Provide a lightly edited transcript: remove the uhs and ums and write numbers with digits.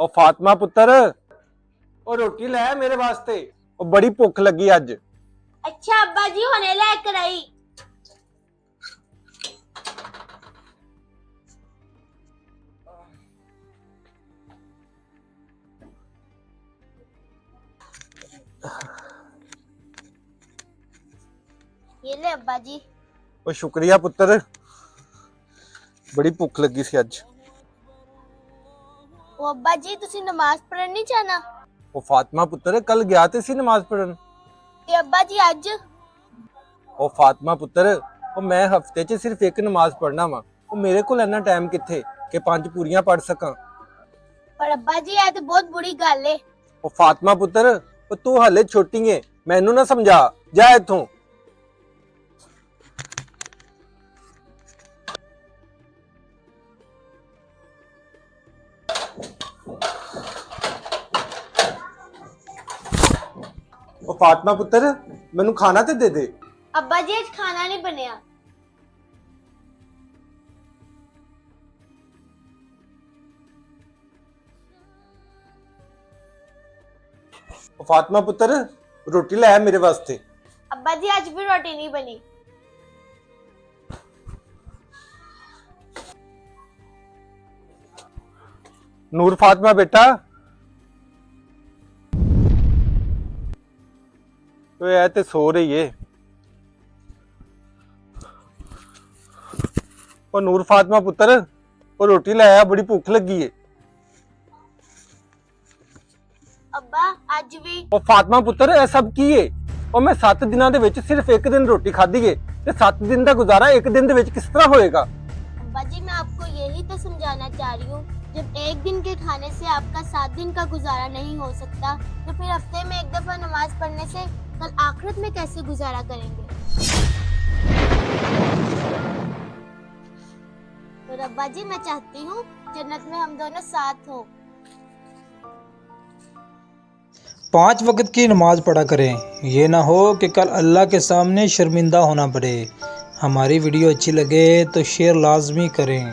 ओ फातिमा पुत्र, ओ रोटी लै मेरे वास्ते, ओ बड़ी भुख लगी अज। अच्छा अब्बा जी हुणे लेकर आई। ये ले अब्बा जी। ओ शुक्रिया पुत्र, बड़ी भुख लगी सी अज। ओ अब्बा जी तुसी नमाज पढ़न नहीं जाना? ओ फातिमा पुत्र, कल गया ते सी नमाज पढ़न। ते अब्बा जी अज? ओ फातिमा पुत्र, ओ मैं हफ्ते च सिर्फ एक नमाज पढ़ना वा। ओ मेरे कोल इन्ना टाइम किथे कि 5 पूरियां पढ़ सकां। पर अब्बा जी ये तो बहुत बुरी गल है। ओ फातिमा पुत्र, ओ तू हाले छोटी है, मैनू ना समझा, जा इथों। ओ फातिमा पुत्र, मैनू खाना ते दे दे। अब्बा जी आज खाना नहीं बनया। ओ फातिमा पुत्र, रोटी लै मेरे वास्ते। अब्बा जी आज भी रोटी नहीं बनी। नूर फातिमा बेटा, तो यह ते सो रही है। ओ नूर फातिमा पुत्र, ओ रोटी लै आ, बड़ी भुख लगी है। अब्बा आज भी। ओ फातिमा पुत्र, यह सब की है? ओ मैं 7 दिनों दे विच सिर्फ एक दिन रोटी खाधी है ते 7 दिन का गुजारा एक दिन दे विच किस तरह होएगा? अब्बा जी मैं आपको यही तो समझाना चाह रही हूँ, जब एक दिन के खाने से आपका 7 दिन का गुजारा नहीं हो सकता तो फिर हफ्ते में एक दफा नमाज पढ़ने से कल आखिरत में कैसे गुजारा करेंगे? तो अब्बा जी मैं चाहती हूँ जन्नत में हम दोनों साथ हों। 5 वक्त की नमाज पढ़ा करें, ये ना हो कि कल अल्लाह के सामने शर्मिंदा होना पड़े। हमारी वीडियो अच्छी लगे तो शेयर लाजमी करें।